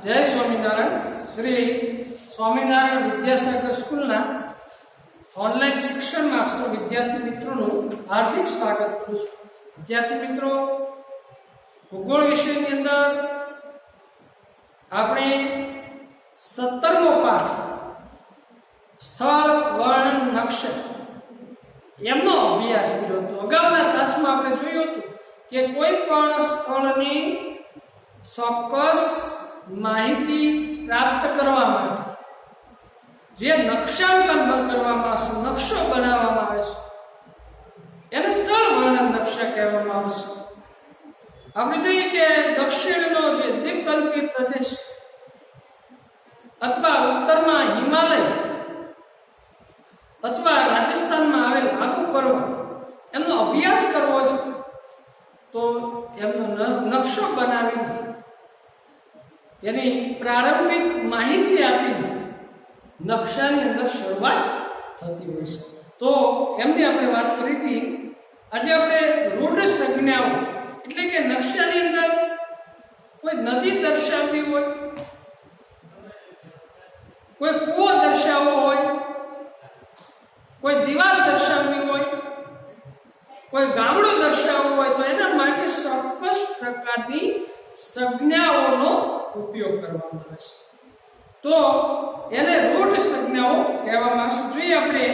જય સ્વામિનારાયણ. શ્રી સ્વામિનારાયણ વિદ્યાસાગર સ્કૂલના ઓનલાઈન શિક્ષણમાં આપ સૌ વિદ્યાર્થી મિત્રોનું હાર્દિક સ્વાગત કરું છું. વિદ્યાર્થી મિત્રો, ભૂગોળ વિષયની અંદર આપણે 17મો પાઠ સ્થળ વર્ણન નકશા એમનો અભ્યાસ કર્યો હતો. અગાઉના ક્લાસમાં આપણે જોયું હતું કે કોઈ પણ સ્થળની ચોક્કસ માહિતી પ્રાપ્ત કરવા માટે જે નકશાંકન કરવામાં આવશે, નકશો બનાવવામાં આવે છે, એને સ્થળ વર્ણન નકશા કહેવામાં આવશે. આપણે જોઈએ કે દક્ષિણનો જે દ્વીપકલ્પી પ્રદેશ અથવા ઉત્તરમાં હિમાલય અથવા રાજસ્થાનમાં આવેલ આબુ પર્વત એમનો અભ્યાસ કરવો છે, તો એમનો નકશો બનાવીને એની પ્રારંભિક માહિતી આપીને નકશાની અંદર શરૂઆત થતી હોય છે. તો એમની આપણે વાત કરી હતી. આજે આપણે રૂઢ સંજ્ઞાઓ એટલે કે નકશાની અંદર કોઈ નદી દર્શાવવી હોય, કોઈ કૂવો દર્શાવવો હોય, કોઈ દિવાલ દર્શાવવી હોય, કોઈ ગામડું દર્શાવવું હોય, તો એના માટે ચોક્કસ પ્રકારની સંજ્ઞાઓનો ઉપયોગ કરવામાં આવે છે. તો એને રૂઢ સંજ્ઞાઓ કહેવામાં આવશે. જોઈએ આપણે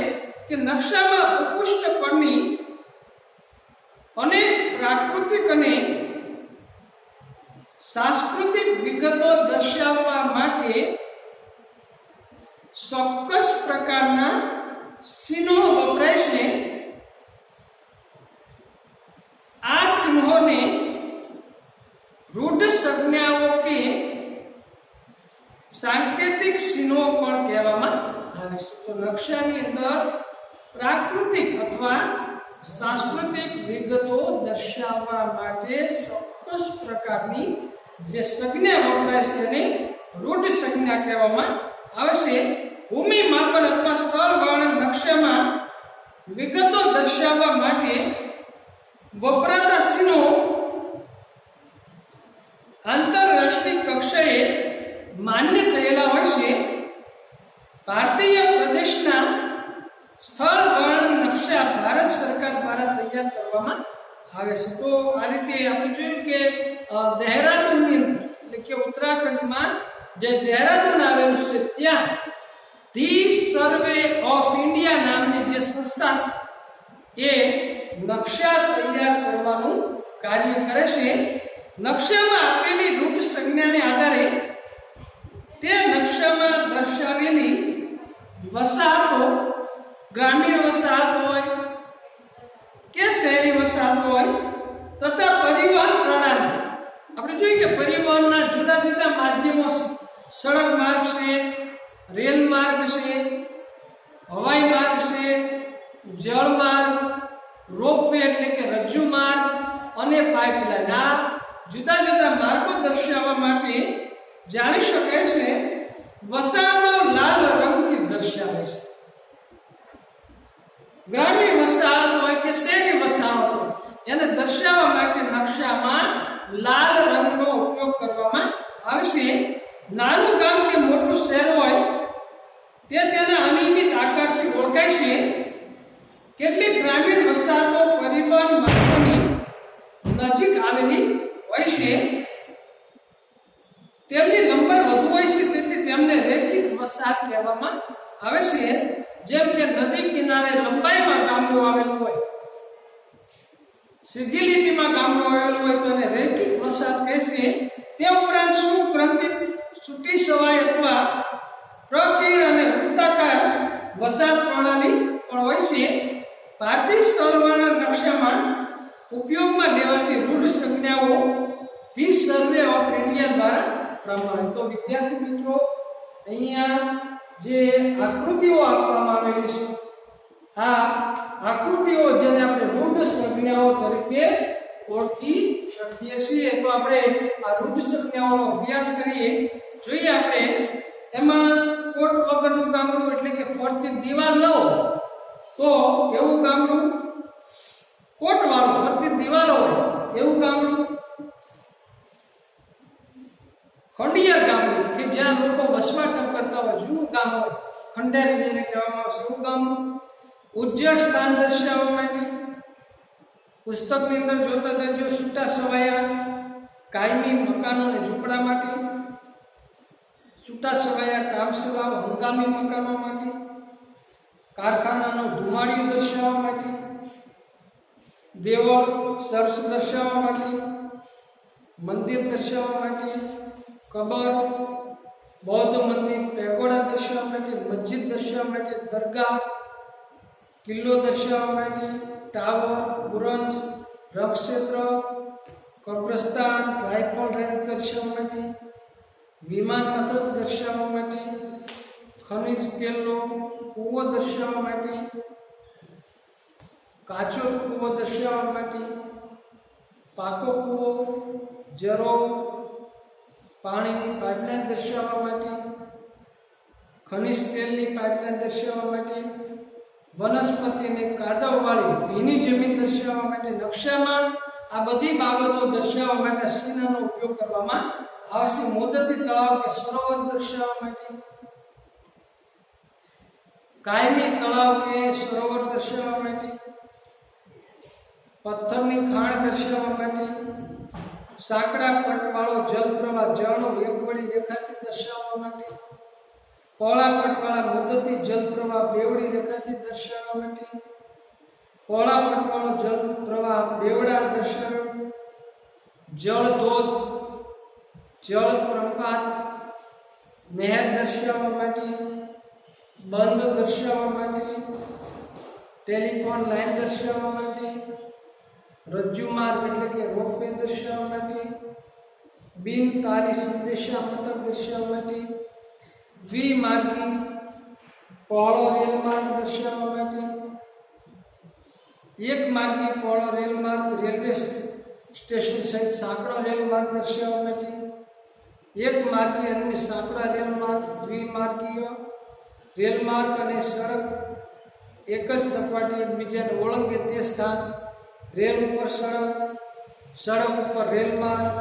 કે નકશામાં ભૂપૃષ્ઠ પરની અનેક પ્રાકૃતિક અને સાંસ્કૃતિક વિગતો દર્શાવવા માટે ચોક્કસ પ્રકારના ચિહ્નો વપરાય છે. આ ચિહ્નોને રૂઢ સંજ્ઞાઓ કે સાંકેતિક ચિહ્નો પણ કહેવામાં આવે છે. તો નકશાની અંદર પ્રાકૃતિક અથવા સાંસ્કૃતિક વિગતો દર્શાવવા માટે ચોક્કસ પ્રકારની જે સંજ્ઞા વપરાય છે એને રૂઢ સંજ્ઞા કહેવામાં આવે છે. ભૂમિ માપન અથવા સ્થળ વર્ણન નકશામાં વિગતો દર્શાવવા માટે વપરાતા ચિહ્નો આંતરરાષ્ટ્રીય કક્ષાએ માન્ય થયેલા હોય છે. ભારતીય પ્રદેશના સ્થળ વર્ણન નકશા ભારત સરકાર દ્વારા તૈયાર કરવામાં આવે છે. તો આ રીતે આપણે જોયું કે દહેરાદૂનની અંદર એટલે કે ઉત્તરાખંડમાં જે દહેરાદૂન આવેલું છે ત્યાં ધી સર્વે ઓફ ઇન્ડિયા નામની જે સંસ્થા છે એ નકશા તૈયાર કરવાનું કાર્ય કરે છે. નકશામાં આપેલી રૂઢ સંજ્ઞાને આધારે તે નકશામાં દર્શાવેલી વસાહતો ગ્રામીણ વસાહત હોય કે શહેરી વસાહત હોય તથા પરિવહન પ્રણાલી, આપણે જોઈએ કે પરિવહનના જુદા જુદા માધ્યમો છે. સડક માર્ગ છે, રેલ માર્ગ છે, હવાઈ માર્ગ છે, જળ માર્ગ, રોપવે એટલે કે રજ્જુ માર્ગ અને પાઇપલાઇન. આ જુદા જુદા માર્ગો દર્શાવવા માટે જાણી શકાય છે વસાહતો લાલ રંગથી દર્શાવે છે. ગ્રામીણ વસાહત હોય કે શહેરી વસાહત હોય એને દર્શાવવા માટે નકશામાં લાલ રંગનો ઉપયોગ કરવામાં આવશે. નાનું ગામ કે મોટું શહેર હોય તે તેના અનિયમિત આકારથી ઓળખાય છે. કેટલીક ગ્રામીણ વસાહતો પરિવહન માર્ગોની નજીક આવેલી હોય છે. તેમની લંબાઈ વધુ હોય છે, તેથી તેમને રેખિક વસાહત કહેવામાં આવે છે. જેમ કે નદી કિનારે લંબાઈમાં ગામડું આવેલું હોય, સીધી લીટીમાં ગામડું આવેલું હોય તો એને રેખિક વસાહત કહેશે. તે ઉપરાંત સુગ્રંથિત, છૂટી સવાઈ અથવા પ્રકીર્ણ અને વૃત્તાકાર વસાહત પ્રણાલી પણ હોય છે. ભારતીય સ્થળ વર્ણન નકશામાં ઉપયોગમાં લેવાતી રૂઢ સંજ્ઞાઓ ધી સર્વે ઓફ ઇન્ડિયા દ્વારા પ્રમાણિત. તો વિદ્યાર્થી મિત્રો, અહીંયા જે આકૃતિઓ આપવામાં આવેલી છે, આ આકૃતિઓ જેને આપણે રૂઢ સંજ્ઞાઓ તરીકે ઓળખી શકીએ છીએ. તો આપણે આ રૂઢ સંજ્ઞાઓનો અભ્યાસ કરીએ. જોઈએ આપણે એમાં કોટ વગરનું ગામડું એટલે કે ફરતી દિવાલ ન હોય તો એવું ગામડું, કોટ વાળું ફરતી દિવાલ હોય એવું ગામડું, ખંડિયા ગામડું કે જ્યાં લોકો વસવાટ કરતા હોય, જૂનું ગામ હોય, ખંડેરી જેને કહેવામાં આવશે એવું ગામનું ઉજ્જળ સ્થાન દર્શાવવા માટે. પુસ્તકની અંદર જોતા જજો છૂટા છવાયા કાયમી મકાનો અને ઝૂંપડા માટે, છૂટા છવાયા કામચલાઉ હંગામી મકાનો માટે, કારખાનાનો ધુમાડિયો દર્શાવવા માટે, દેવળ ચર્ચ દર્શાવવા માટે, મંદિર દર્શાવવા માટે, કબર બૌદ્ધ મંદિર પેગોડા દર્શાવવા માટે, મસ્જિદ દર્શાવવા માટે, દરગાહ કિલ્લો દર્શાવવા માટે, ટાવર બુરંજ રણક્ષેત્ર કબ્રસ્તાન રાઇફલ રેન્જ દર્શાવવા માટે, વિમાન મથક દર્શાવવા માટે, ખનિજ તેલનો કૂવો દર્શાવવા માટે, કાચો કૂવો દર્શાવવા માટે, પાકો કૂવો જરો પાણીની પાઇપલાઇન દર્શાવવા માટે, ખનિજ તેલની પાઇપલાઇન દર્શાવવા માટે, વનસ્પતિ અને કાદવવાળી ભીની જમીન દર્શાવવા માટે. નકશામાં આ બધી બાબતો દર્શાવવા માટે ચિહ્નનો ઉપયોગ કરવામાં આવશે. મુદતી તળાવ કે સરોવર દર્શાવવા માટે, કાયમી તળાવ કે સરોવર દર્શાવવા માટે, પથ્થરની ખાણ દર્શાવવા માટે, સાંકડા પટવાળો જલ પ્રવાહ જળનો એકવડી રેખાથી દર્શાવવા માટે, પહોળા પટવાળા મુદતી જલ પ્રવાહ બેવડી રેખાથી દર્શાવવા માટે, પહોળા પટવાળો જલ પ્રવાહ બેવડા દર્શાવ્યો, જળ ધોધ જળ પ્રપાત નહેર દર્શાવવા માટે, બંધ દર્શાવવા માટે, ટેલિફોન લાઈન દર્શાવવા માટે, રજ્જુ માર્ગ એટલે કે રોપવે દર્શાવવા માટે, બિન તારી સંદેશા મથક દર્શાવવા માટે, દ્વિમાર્ગી પહોળો રેલમાર્ગ દર્શાવવા માટે, એક માર્ગી પહોળો રેલમાર્ગ રેલવે સ્ટેશન સહિત સાંકડો રેલમાર્ગ દર્શાવવા માટે, એક માર્ગી અને સાંકડા રેલમાર્ગ, દ્વિમાર્ગીય રેલમાર્ગ અને સડક એક જ સપાટી એકબીજાને ઓળંગે તે સ્થાન, રેલ ઉપર સડક, સડક ઉપર રેલમાર્ગ,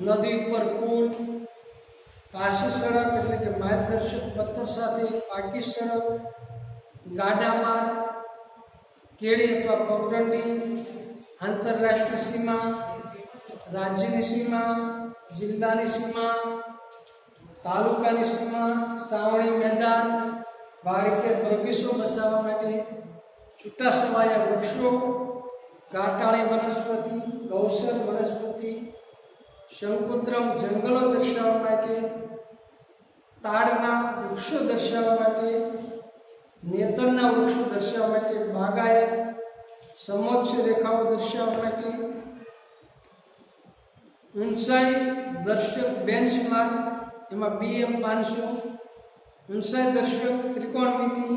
નદી ઉપર પુલ, કાશી સડક એટલે કે માર્ગદર્શક પથ્થર સાથે પાકી સડક, ગાડા માર્ગ, કેળી અથવા પગદંડી, આંતરરાષ્ટ્રીય સીમા, રાજ્યની સીમા, જિલ્લાની સીમા, તાલુકાની સીમા, સાવણી મેદાન, વાડી બગીચો બસાવવા માટે, છૂટા છવાયા વૃક્ષો, ઘાટાળી વનસ્પતિ, ગૌસર વનસ્પતિ, શંકુદ્રમ જંગલો દર્શાવવા માટે, તાડના વૃક્ષો દર્શાવવા માટે, નેતરના વૃક્ષો દર્શાવવા માટે, બાગાયત સમોચ્ચ રેખાઓ દર્શાવવા માટે, ઊંચાઈ દર્શક બેન્ચમાર્ક એમાં BM 500, ઊંચાઈ દર્શક ત્રિકોણમિતિ,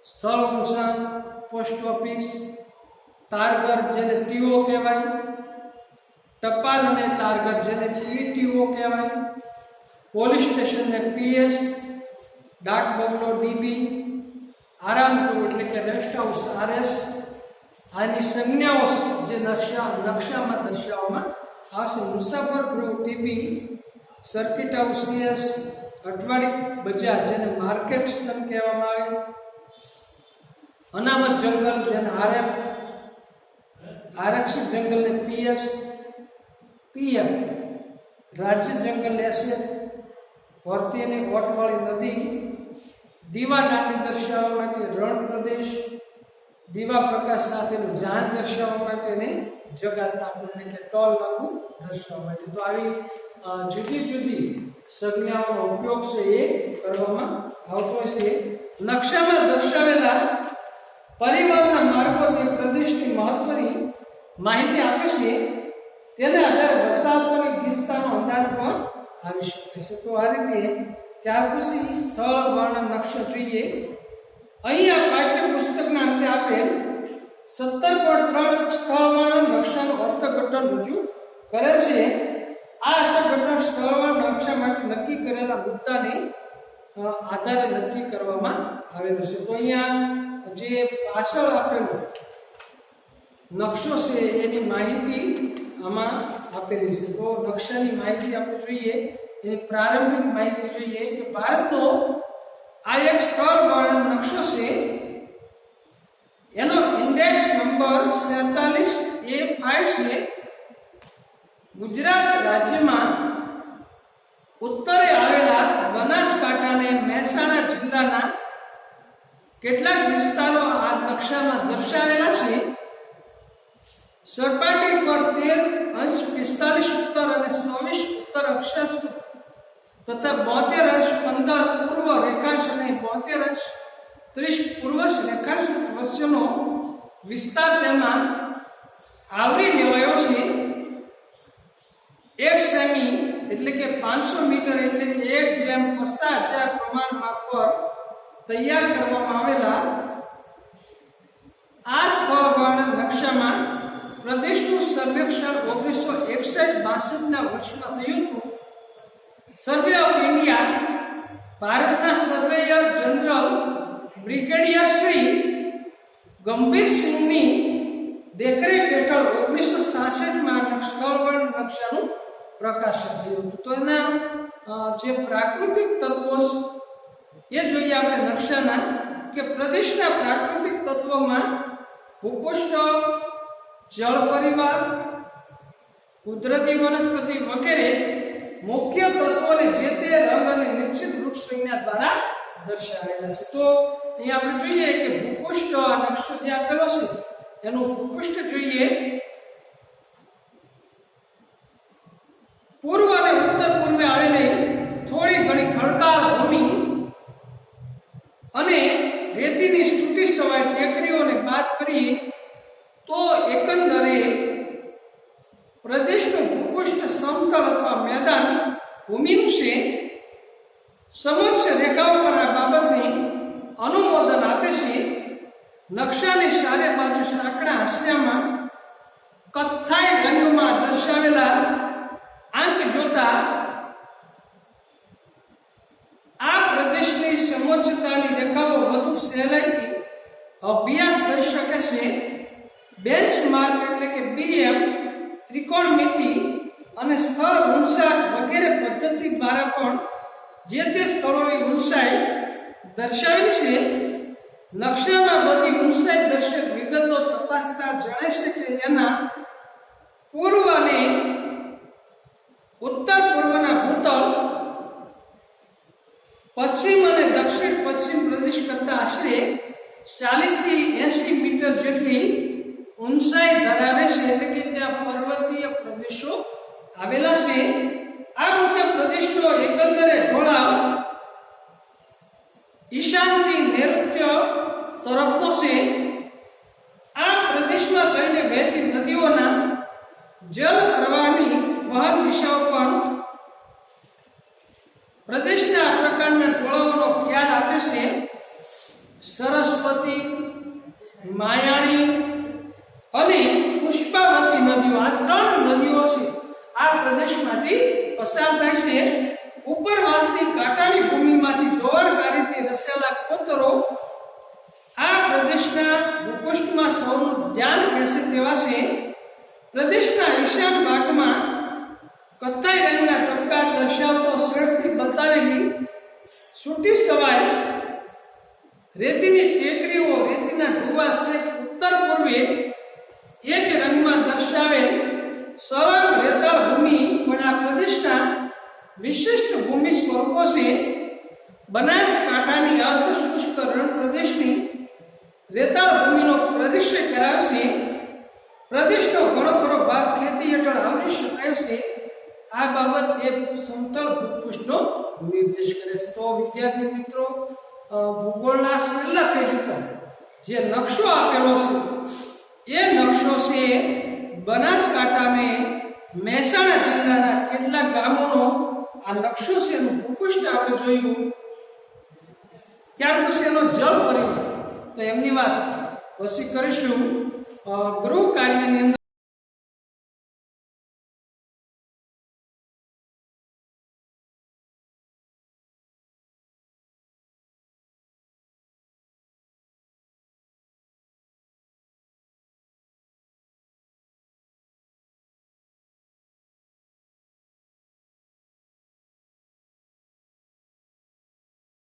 સ્થળ ઊંચા, પોસ્ટ ઓફિસ, તારઘર જેને TO કહેવાય, ટપાલ અને તારઘર જેને PTO કહેવાય, પોલીસ સ્ટેશનને PS, ડાક બંગલો DB, આરામગૃહ એટલે કે રેસ્ટ હાઉસ RS, આની સંજ્ઞાઓ જે નકશામાં દર્શાવવામાં આવશે. મુસાફર ગૃહ TB, સર્કિટ હાઉસ CS, અઠવાડિક બજાર જેને માર્કેટ સ્ટન કહેવામાં આવે, અનામત જંગલ જેને RM, આરક્ષિત જંગલને PS, PM, રાજ્ય જંગલ SF, ભરતી અને ઓટવાળી નદી, દીવા દાંડી દર્શાવવા માટે રણ પ્રદેશ, દીવા પ્રકાશ સાથેનું જહાજ દર્શાવવા માટે અને જગાતાપુર એટલે કે ટોલ નાકુ દર્શાવવા માટે. તો આવી જુદી જુદી સંજ્ઞાઓનો ઉપયોગ છે એ કરવામાં આવતો છે. નકશામાં દર્શાવેલા પરિવહનના માર્ગો તે પ્રદેશની મહત્વની માહિતી આપે છે. તેના આધારે વસાહતોની ગીચતાનો અંદાજ પણ આવી શકે છે. તો આ રીતે ત્યાર પછી સ્થળ વર્ણન નકશો જોઈએ. અહીંયા પાઠ્યપુસ્તકના અંતે આપેલ 17.3 સ્થળ વર્ણન નકશાનું અર્થઘટન રજૂ કરે છે. આ અર્થઘટન સ્થળ વર્ણન નકશા માટે નક્કી કરેલા મુદ્દાને આધારે નક્કી કરવામાં આવેલું છે. તો અહીંયા જે પાછળ આપેલો નકશો છે એની માહિતી આમાં આપેલી છે. તો નકશાની માહિતી આપણે જોઈએ એની પ્રારંભિક માહિતી જોઈએ કે ભારતનો આ એક સ્થળ વર્ણન નકશો છે. એનો ઇન્ડેક્સ નંબર 47A5 છે. ગુજરાત રાજ્યમાં ઉત્તરે આવેલા બનાસકાંઠા અને મહેસાણા જિલ્લાના કેટલાક વિસ્તારો આ નકશામાં દર્શાવેલા છે. સપાટી પર 13.45 ઉત્તર અને 24 ઉત્તર અક્ષાંશ તથા 72.15 પૂર્વ રેખાંશ અને 72.30 પૂર્વ રેખાંશ વચ્ચેનો વિસ્તાર તેમાં આવરી લેવાયો છે. 1 સેમી એટલે કે 500 મીટર એટલે કે 1:50,000 પ્રમાણમાં પર તૈયાર કરવામાં આવેલા આ સ્થળ વર્ણન નકશામાં પ્રદેશનું સર્વેક્ષણ 1961-62ના વર્ષમાં થયું હતું. સર્વે ઓફ ઇન્ડિયા ભારતના સર્વેયર જનરલ બ્રિગેડિયર શ્રી ગંભીરસિંહની દેખરેખ હેઠળ 1966માં સ્થળ વર્ણન નકશાનું પ્રકાશન થયું હતું. તો એના જે પ્રાકૃતિક તત્વો એ જોઈએ આપણે નકશાના કે પ્રદેશના પ્રાકૃતિક તત્વોમાં ભૂપૃષ્ઠ, જળ પરિવાર, કુદરતી વનસ્પતિ વગેરે મુખ્ય તત્વોને જે તે રંગ અને નિશ્ચિત વૃક્ષ સંજ્ઞા દ્વારા દર્શાવેલા છે. તો અહીં આપણે જોઈએ કે ભૂપૃષ્ઠ આ નકશો જે આપેલો છે એનું ભૂપૃષ્ઠ જોઈએ. પૂર્વ અને ઉત્તર પૂર્વે આવેલી થોડી ઘણી ખડકાળ ભૂમિ અને રેતીની છૂટી છવાય ટેકરીઓને બાદ કરીએ તો એકંદરે પ્રદેશનું ભૂપૃષ્ઠ સમતળ અથવા મેદાન ભૂમિનું છે. સમક્ષ રેખાઓ પર આ બાબતને અનુમોદન આપે છે. નકશાની ચારે બાજુ સાંકડા હાંસિયામાં કથ્થાઈ રંગમાં દર્શાવેલા આંક જોતા આ પ્રદેશની સમોચ્ચતાની રેખાઓ વધુ સહેલાઈથી અભ્યાસ થઈ શકે છે. બેન્ચમાર્ક એટલે કે BM, ત્રિકોણમિતિ અને સ્થળ ઊંચાઈ વગેરે પદ્ધતિ દ્વારા પણ જે તે સ્થળોની ઊંચાઈ દર્શાવેલી છે. નકશામાં બધી ઊંચાઈ દર્શક વિગતો તપાસતા જણાય છે કે એના પૂર્વ અને ઉત્તર પૂર્વના ભૂતળ પશ્ચિમ અને દક્ષિણ પશ્ચિમ પ્રદેશ કરતા આશરે 40 થી 80 મીટર જેટલી ઊંચાઈ ધરાવે છે. એટલે કે ત્યાં પર્વતીય પ્રદેશો આવેલા છે. આ મુખ્ય પ્રદેશનો એકંદરે ઢોળાવ ઈશાનથી નૈઋત્ય તરફનો છે. આ પ્રદેશમાં થઈને વહેતી નદીઓના જળ પ્રવાહની વહન દિશાઓ પણ પ્રદેશના આ પ્રકારના ઢોળાવનો ખ્યાલ આપે છે. સરસ્વતી, માયાણી અને પુષ્પાવતી નદીઓ આ 3 નદીઓ છે આ પ્રદેશમાંથી પસાર થાય છે. ઉપરવાસની કાંટાની ભૂમિમાંથી ધોવાણકારી રીતે રચેલા કોતરો આ પ્રદેશના ભૂપૃષ્ઠમાં સૌનું ધ્યાન ખેંચે તેવા છે. પ્રદેશના ઈશાન ભાગમાં કથ્થાઈ રંગના ટપકા દર્શાવતો શેડથી બતાવેલી છૂટી છવાય રેતીની ટેકરીઓ રેતીના ઢૂવા છેક ઉત્તર પૂર્વે એ જ રંગમાં દર્શાવેલ સળંગ રેતાળ ભૂમિ પણ આ પ્રદેશના વિશિષ્ટ ભૂમિ સ્વરૂપો છે. બનાસકાંઠાની અર્ધ શુષ્ક રણ પ્રદેશની રેતાળ ભૂમિનો પરિચય કરાવે છે. પ્રદેશનો ઘણો ખરો ભાગ ખેતી હેઠળ આવરી શકાય છે. આ બાબત એ સમતળ ભૂપૃષ્ઠનો નિર્દેશ કરે છે. તો વિદ્યાર્થી મિત્રો, ભૂગોળના છેલ્લા પેજ ઉપર જે નકશો આપેલો છે એ નકશો છે બનાસકાંઠા અને મહેસાણા જિલ્લાના કેટલાક ગામોનો આ નકશો છે. એનું ભૂપૃષ્ઠ આપણે જોયું. ત્યાર પછી એનો જળ પરિવાર તો એમની વાત પછી કરીશું ગૃહ કાર્યની અંદર.